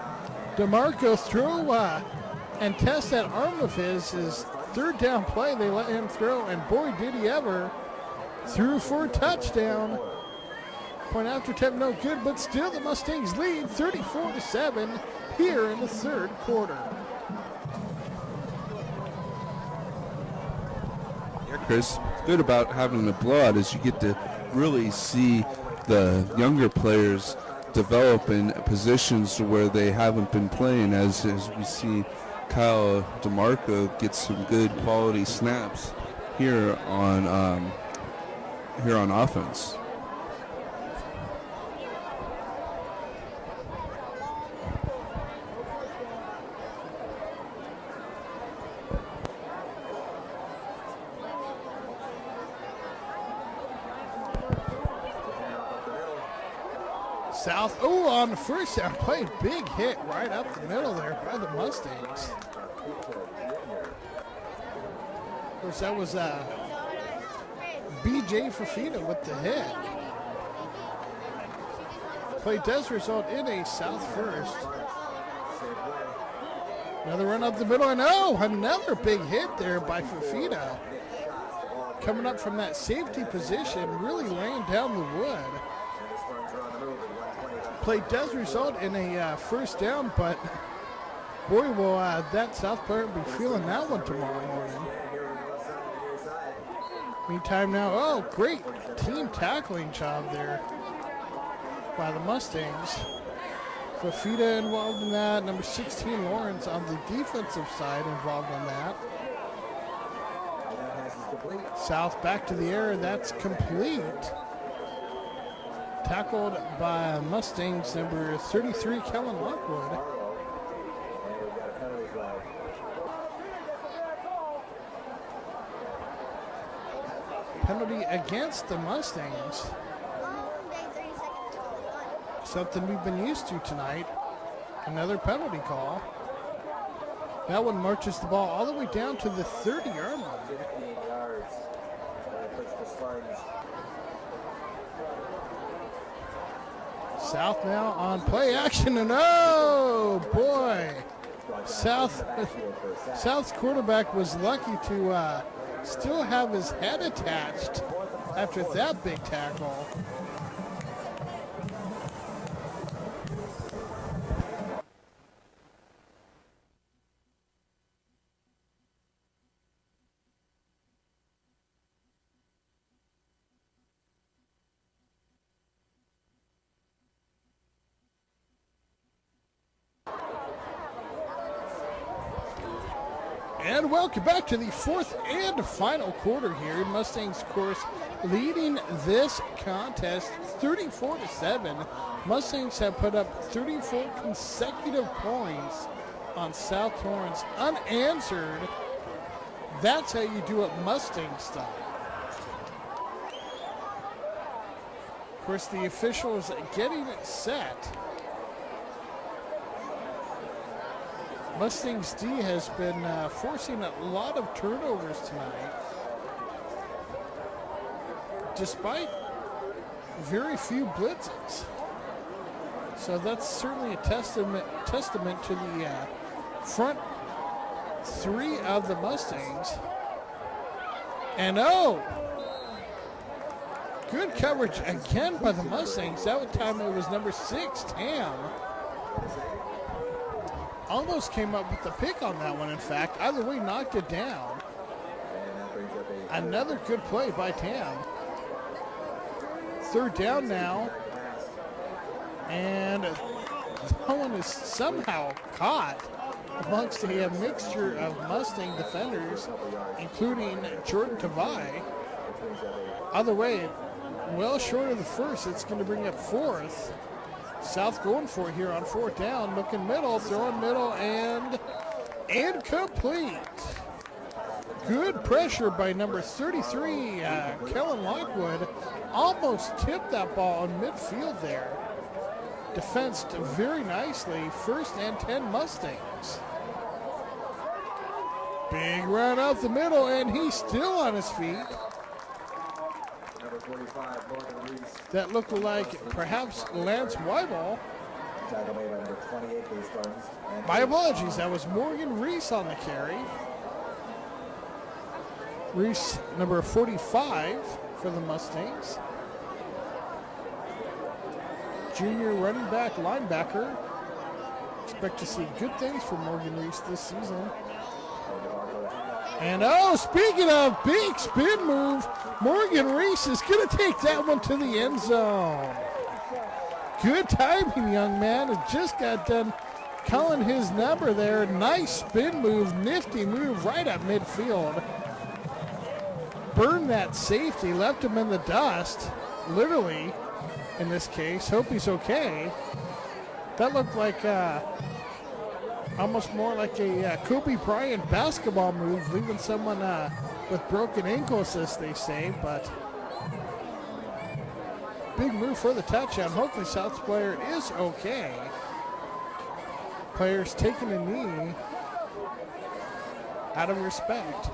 DeMarco throw and test that arm of his. His third down play, they let him throw, and boy, did he ever. Threw for a touchdown. Point after attempt, no good, but still the Mustangs lead 34-7 here in the third quarter. Yeah, Chris, good about having the blowout is you get to really see the younger players develop in positions where they haven't been playing, as we see Kyle DeMarco get some good quality snaps here on offense. South, on the first down play, big hit right up the middle there by the Mustangs. Of course, that was B.J. Fafita with the hit. Play does result in a South first. Another run up the middle, and another big hit there by Fafita. Coming up from that safety position, really laying down the wood. Play does result in a first down, but boy, will that South player be feeling that one tomorrow morning. Meantime now, great team tackling job there by the Mustangs. Fafita involved in that. Number 16, Lawrence, on the defensive side involved in that. South back to the air, that's complete. Tackled by Mustangs, number 33, Kellen Lockwood. Penalty against the Mustangs. Something we've been used to tonight. Another penalty call. That one marches the ball all the way down to the 30-yard line. South now on play action, and boy, South's quarterback was lucky to still have his head attached after that big tackle. And welcome back to the fourth and final quarter here. Mustangs, of course, leading this contest 34-7. Mustangs have put up 34 consecutive points on South Torrance unanswered. That's how you do it Mustang style. Of course, the officials getting it set. Mustangs D has been forcing a lot of turnovers tonight, despite very few blitzes. So that's certainly a testament to the front three of the Mustangs. And good coverage again by the Mustangs. That time it was number 6, Tam. Almost came up with the pick on that one, in fact. Either way, knocked it down. Another good play by Tam. Third down now. And that one is somehow caught amongst a mixture of Mustang defenders, including Jordan Tavai. Either way, well short of the first. It's going to bring up fourth. South going for it here on fourth down. Looking middle, throwing middle, and complete. Good pressure by number 33, Kellen Lockwood. Almost tipped that ball in midfield there. Defensed very nicely. 1st and 10 Mustangs. Big run out the middle, and he's still on his feet. Number 45, Morgan Reese. That looked like perhaps Lance Weibel. Tackle made by number 28, Case Burns. My apologies, that was Morgan Reese on the carry. Reese, number 45 for the Mustangs. Junior running back, linebacker. Expect to see good things from Morgan Reese this season. And speaking of big spin move, Morgan Reese is going to take that one to the end zone. Good timing, young man. It just got done calling his number there. Nice spin move, nifty move right at midfield. Burned that safety, left him in the dust, literally, in this case. Hope he's okay. That looked like almost more like a Kobe Bryant basketball move, leaving someone with broken ankles, as they say, but big move for the touchdown. Hopefully South's player is okay. Players taking a knee out of respect.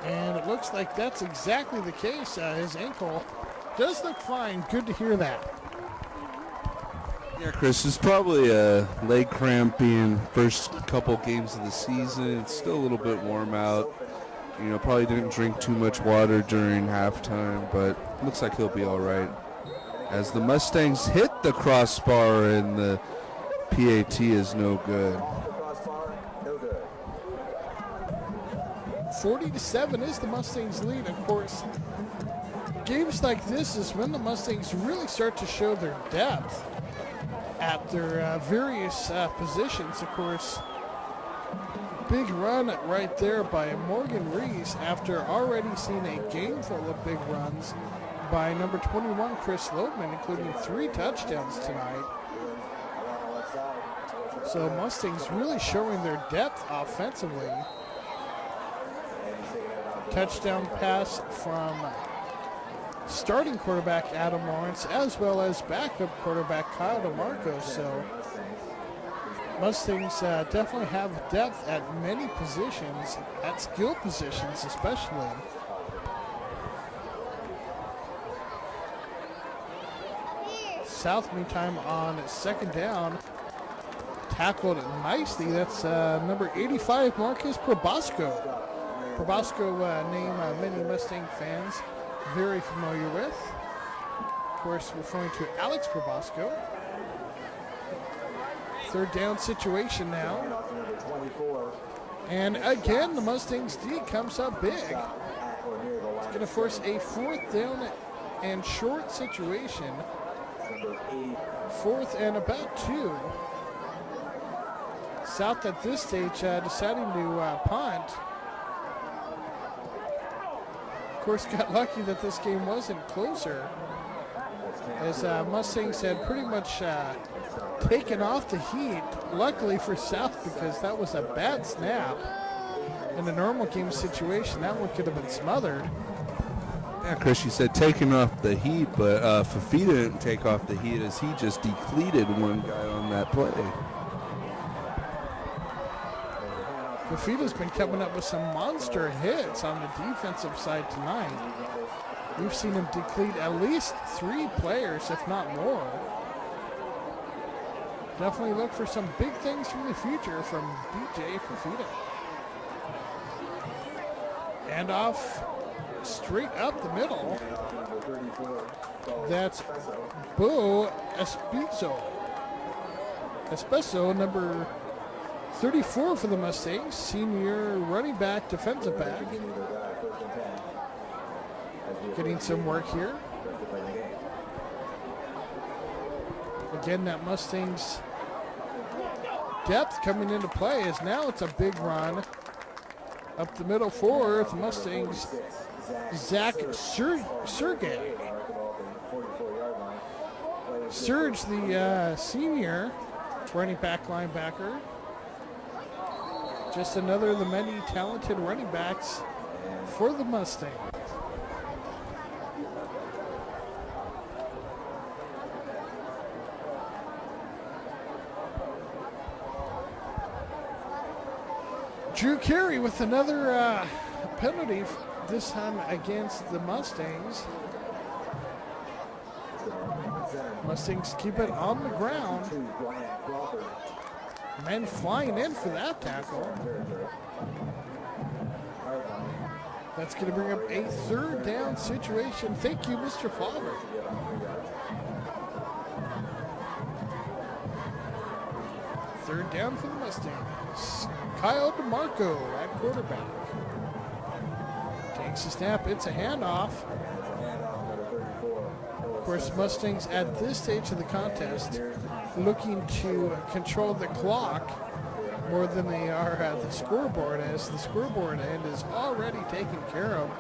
And it looks like that's exactly the case. His ankle does look fine. Good to hear that. Yeah, Chris, it's probably a leg cramp being first couple games of the season. It's still a little bit warm out. You know, probably didn't drink too much water during halftime, but looks like he'll be all right. As the Mustangs hit the crossbar and the PAT is no good. 40-7 is the Mustangs' lead. Of course, games like this is when the Mustangs really start to show their depth at their various positions. Of course, big run right there by Morgan Reese after already seeing a game full of big runs by number 21, Chris Lopeman, including 3 touchdowns tonight. So Mustangs really showing their depth offensively. Touchdown pass from starting quarterback Adam Lawrence as well as backup quarterback Kyle DeMarco. So Mustangs definitely have depth at many positions, at skill positions especially. South, meantime, on second down, tackled nicely. That's number 85, Marcus Probosco. Probosco, name many Mustang fans very familiar with. Of course, referring to Alex Probosco. Third down situation now. And again, the Mustangs D comes up big. It's going to force a 4th down and short situation. 4th and about 2. South at this stage deciding to punt. Of course, got lucky that this game wasn't closer. as Mustangs had pretty much taken off the heat. Luckily for South, because that was a bad snap. In a normal game situation, that one could have been smothered. Yeah, Chris, you said taking off the heat, but Fafita didn't take off the heat as he just depleted one guy on that play. Fafita's been coming up with some monster hits on the defensive side tonight. We've seen him deplete at least 3 players, if not more. Definitely look for some big things from the future from DJ Fafita. And off straight up the middle. That's Bo Espeso, number 34 for the Mustangs, senior running back, defensive back. Getting some work here. Again, that Mustangs depth coming into play as now it's a big run up the middle for the Mustangs. Zach Sergey. Serge, the senior running back linebacker. Just another of the many talented running backs for the Mustangs. Drew Carey with another penalty, this time against the Mustangs. Mustangs keep it on the ground. Men flying in for that tackle. That's going to bring up a 3rd down situation. Thank you, Mr. Father. Third down for the Mustangs. Kyle DeMarco at quarterback. Takes a snap. It's a handoff. Of course, Mustangs at this stage of the contest looking to control the clock more than they are at the scoreboard, as the scoreboard end is already taken care of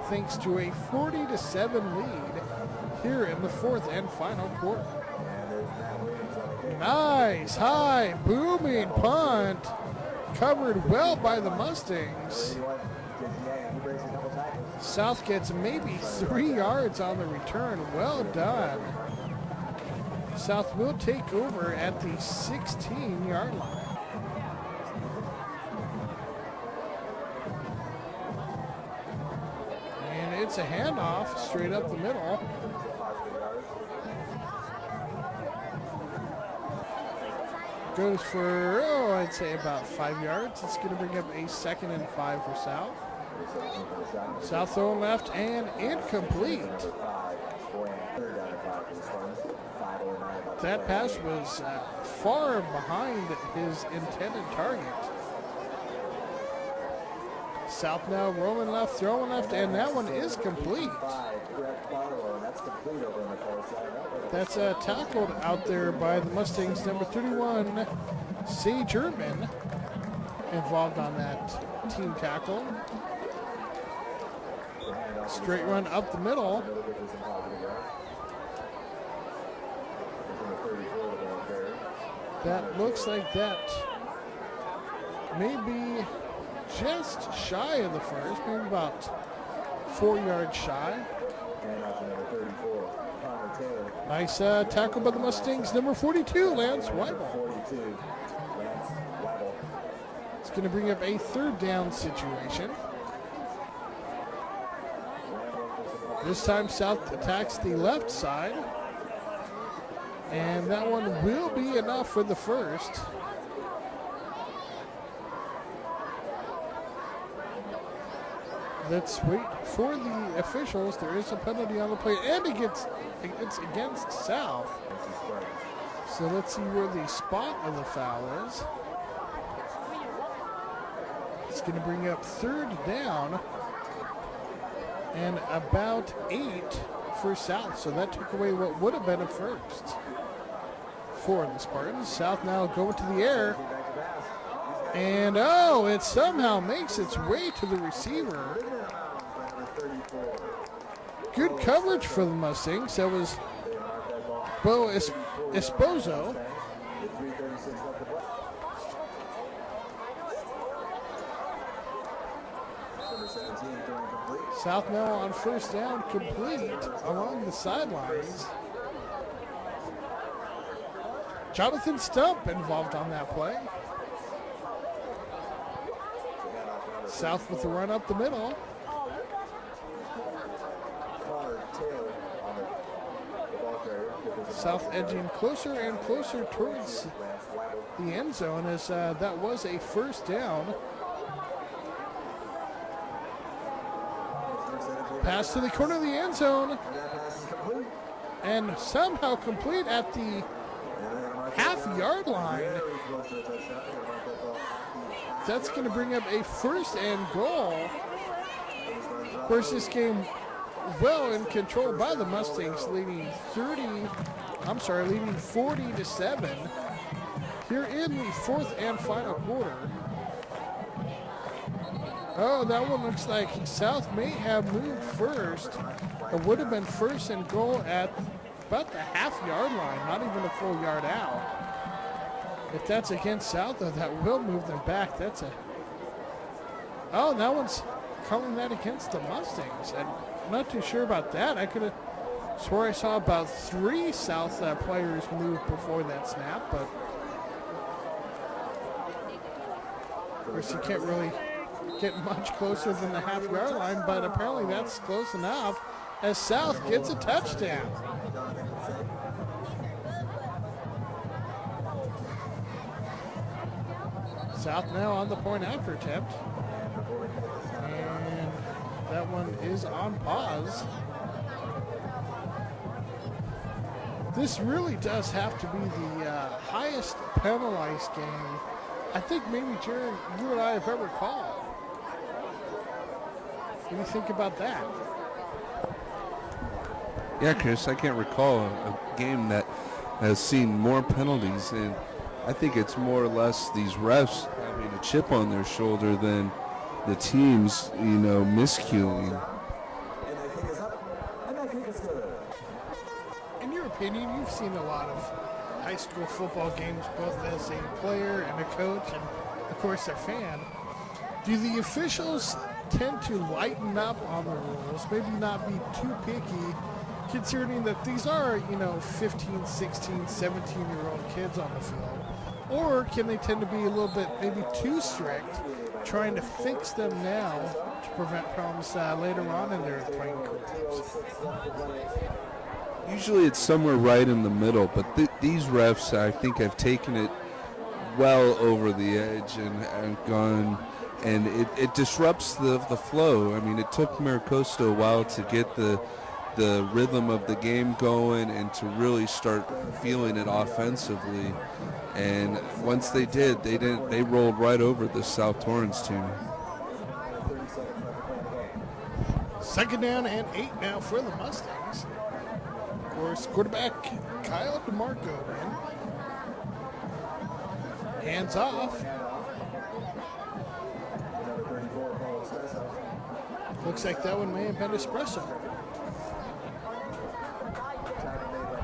thanks to a 40-7 lead here in the 4th and final quarter. Nice high booming punt, covered well by the Mustangs. South gets maybe 3 yards on the return. Well done. South will take over at the 16-yard line. And it's a handoff straight up the middle. Goes for, I'd say about 5 yards. It's going to bring up a 2nd and 5 for South. South throwing left and incomplete. That pass was far behind his intended target. South now rolling left, throwing left, and that one is complete. That's tackled out there by the Mustangs, number 31, Sage Urban, involved on that team tackle. Straight run up the middle. That looks like that may be just shy of the first, maybe about 4 yards shy. Nice tackle by the Mustangs, number 42, Lance Weibel. It's going to bring up a 3rd down situation. This time South attacks the left side. And that one will be enough for the first. Let's wait for the officials. There is a penalty on the play, and it's against South. So let's see where the spot of the foul is. It's going to bring up 3rd down and about 8 for South. So that took away what would have been a first for the Spartans. South now going to the air. And it somehow makes its way to the receiver. Good coverage for the Mustangs. That was Esposo. With 3:36 left to play. Number 17 throwing complete. South now on first down, complete along the sidelines. Jonathan Stump involved on that play. South with the run up the middle. Connor Taylor on the ball carrier. South edging closer and closer towards the end zone as that was a first down. Pass to the corner of the end zone. And that pass is complete. And somehow complete at the half-yard line. Very close to a touchdown. They're gonna mark that ball at the That's going to bring up a first and goal. Of course, this game well in control by the Mustangs, leading 40-7 here in the fourth and final quarter. Oh, that one looks like South may have moved first. It would have been first and goal at about the half-yard line, not even a full yard out. If that's against South, though, that will move them back. Oh, that one's calling that against the Mustangs. I'm not too sure about that. I could have swore I saw about 3 South players move before that snap, but of course you can't really get much closer than the half-yard line, but apparently that's close enough as South gets a touchdown. South now on the point after attempt. And that one is on pause. This really does have to be the highest penalized game I think maybe, Jared, you and I have ever called. What do you think about that? Yeah, Chris, I can't recall a game that has seen more penalties, and I think it's more or less these refs having a chip on their shoulder than the teams, miscuing. In your opinion, you've seen a lot of high school football games, both as a player and a coach, and of course a fan. Do the officials tend to lighten up on the rules, maybe not be too picky, considering that these are, 15, 16, 17-year-old kids on the field? Or can they tend to be a little bit maybe too strict, trying to fix them now to prevent problems later on in their playing careers? Usually it's somewhere right in the middle, but these refs, I think, have taken it well over the edge and gone, and it disrupts the flow. I mean, it took Maricosta a while to get the rhythm of the game going and to really start feeling it offensively. And once they did, they rolled right over the South Torrance team. Second down and 8 now for the Mustangs. Of course, quarterback Kyle DeMarco in. Hands off. Looks like that one may have been Espresso.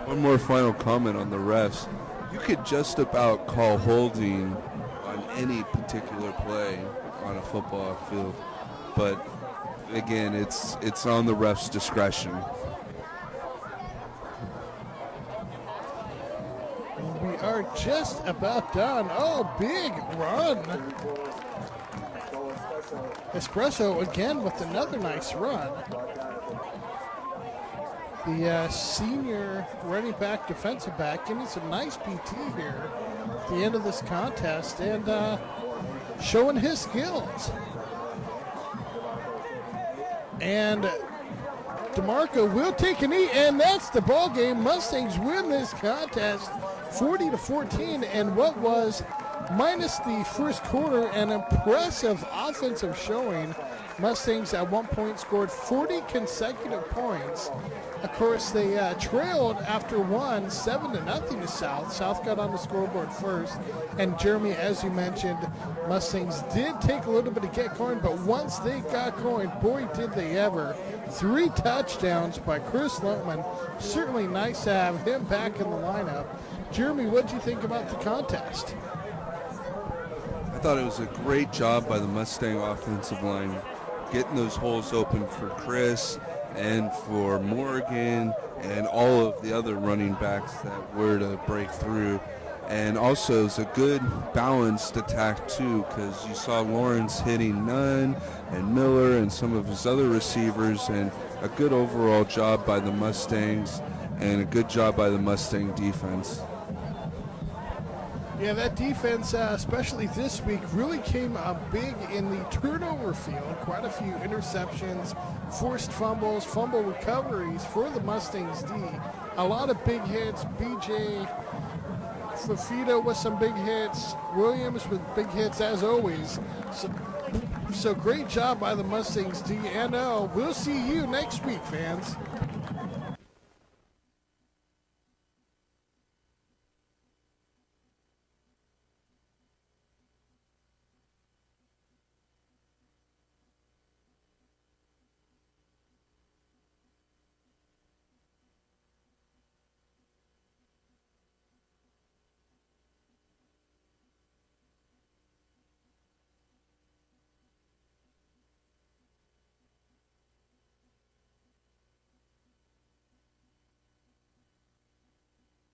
One more final comment on the refs. You could just about call holding on any particular play on a football field, but again, it's on the ref's discretion. We are just about done. Oh, big run. Espresso again with another nice run. The senior running back, defensive back, getting some nice PT here at the end of this contest and showing his skills. And DeMarco will take a knee, and that's the ball game. Mustangs win this contest 40-14, and what was, minus the first quarter, an impressive offensive showing Mustangs at one point scored 40 consecutive points. Of course, they trailed after one, 7-0 to South. South got on the scoreboard first. And Jeremy, as you mentioned, Mustangs did take a little bit to get going, but once they got going, boy, did they ever. 3 touchdowns by Chris Lotman. Certainly nice to have him back in the lineup. Jeremy, what did you think about the contest? I thought it was a great job by the Mustang offensive line, getting those holes open for Chris and for Morgan and all of the other running backs that were to break through. And also it's a good balanced attack too, because you saw Lawrence hitting Nunn and Miller and some of his other receivers, and a good overall job by the Mustangs and a good job by the Mustang defense. Yeah, that defense, especially this week, really came big in the turnover field. Quite a few interceptions, forced fumbles, fumble recoveries for the Mustangs D. A lot of big hits. BJ Fafita with some big hits. Williams with big hits as always. So great job by the Mustangs D. And we'll see you next week, fans.